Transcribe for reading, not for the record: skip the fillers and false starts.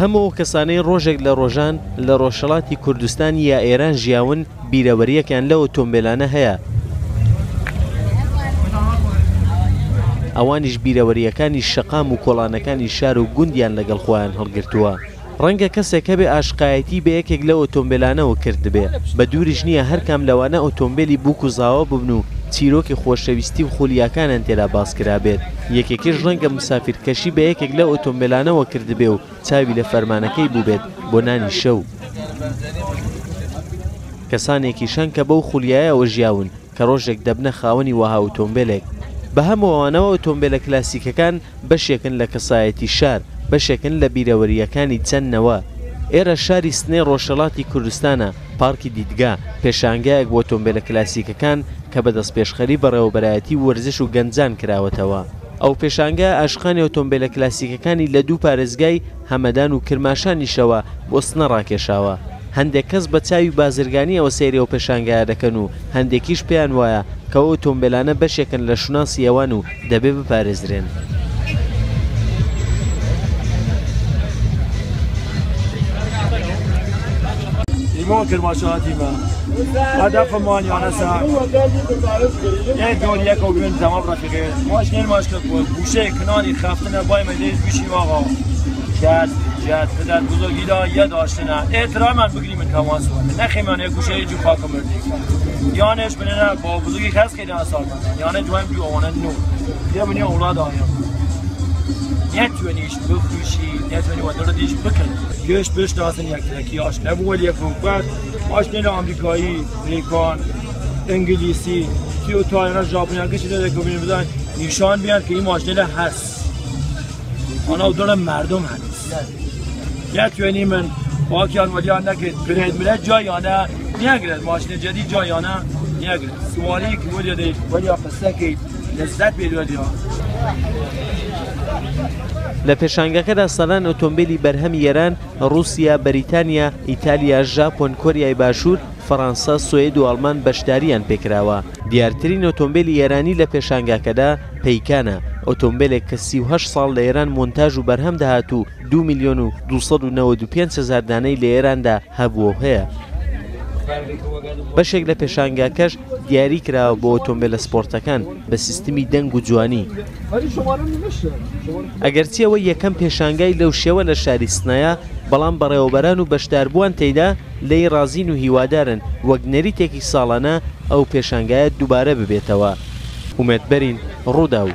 هەموو کەسانەی ڕۆژێک لە ڕۆژان لە ڕۆژهەڵاتی کوردستان یا ئێران ژیاون بیرەوەریەکیان لە ئۆتۆمبیلانە هەیە. ئەوانیش بیرەوەریەکانی شەقام و کۆڵانەکانی شار و گوندیان لەگەڵ خۆیان هەڵگرتووە. ڕەنگە کەسێک هەبێ ئاشقایەتی بە یەکێک لە ئۆتۆمبیلانەوە کرد بێ، بە دووریش نییە هەرکام لەوانە ئۆتۆمبیلی بووک و زاوە ببن و چیرۆکی خۆشەویستی و خولیاکانیان تێدا باس کرا بێت. یەکێکیش ڕەنگە مسافرکەشی بە یەکێک لە ئۆتۆمبیلانەوە کرد بێ و چاوی لە فەرمانەکەی بوو بێت بۆ نانی شەو. کەسانێکیشان کە بەو خولیایەوە ژیاون کە ڕۆژێک دەبنە خاوەنی وەها ئۆتۆمبیلێک. بە هەمووانەوە ئۆتۆمبیلە کلاسیکەکان بەشێکن لە کەسایەتی شار، بەشێکن لە بیرەوەریەکانی چەندنەوە. ئێرە شاری سنەی ڕۆژهەڵاتی کوردستانە پارکی دیدگا، پێشانگایەک بۆ ئۆتۆمبیلە کلاسیکەکان کە بەدەست پێشخەری بەڕێوەبەرایەتی وەرزش و گەنجان کراوەتەوە. ئەو پێشانگە ئاشقانی ئۆتۆمبیلە کلاسیکەکانی لە دوو پارێزگای هەمەدان و کرماشانیشەوە بۆ سنە ڕاکێشاوە. هەندێک کەس بە چاوی بازرگانی ئەوە سەیری ئەو پێشانگایە دەکەن و هەندێکیش پێیان وایە کە ئەو ئۆتۆمبیلانە بەشێکن لە شوناسی ئەوان و دەبێ بپارێزرێن. ایمان کرماشاتی ما هدف مانیانه سر یک دور یک و بین زمان رفیقه ماشین ماشکل بود گوشه کنانی خفتنه بای مدیز بیشیم آقا جد پدر بزرگی دا یه داشتنه احترام من بگیریم این تماس کنه نخیمان یک گوشه جو خاکم بردیم یانش بنینه با بزرگی خست خیلی اصال بندن یانه جوایم جو آوانه نو یه بنی اولاد آیم نتوانیش بفروشی نتوانی وادردیش بکن گوش بشناسن یکی آش نبود یک فوقت ماشین آمریکایی نیکان انگلیسی کیو تایران ژاپنی کسی داره که ببینیم بدن نشان بیان که این ماشین هست آنها دارن مردم هست نتوانی من واقعا ولیان نکرد برید ملت جایانه نگرد ماشین جدید جایانه نگرد سوالی که بود یاده ولیا قصه که لذت بیدودی ها لە پێشانگەکەدا سەلان ئۆتۆمبیلی بەرهەمی ئێران، رووسیا، بەریتانیا، ئیتالیا، ژاپۆن، کۆریای باشوور، فەڕەنسا، سوێد و ئەڵمان بەشداریان پێکراوە. دیارترین ئۆتۆمبیلی ئێرانی لە پێشانگاکەدا پەیکانە، ئۆتۆمبیلێک کە 38 ساڵ لە ئێران مۆنتاژ و بەرهەم داهات و 2,295,000 دانەی لە ئێراندا هەبووە هەیە. بەشێک لە پێشانگاکەش دیاری کراوە بۆ ئۆتۆمبیلە سپۆرتەکان بە سیستمی دەنگ و جوانی. ئەگەرچی ئەوە یەکەم پێشانگای لەو شێوە لە شاری سنەیە، بەڵام بەڕێوەبەران و بەشداربووان تێیدا لێی ڕازین و هیوادارن وەک نەریتێکی ساڵانە ئەو پێشانگایە دووبارە ببێتەوە. ئومێدبەرین ڕوودا و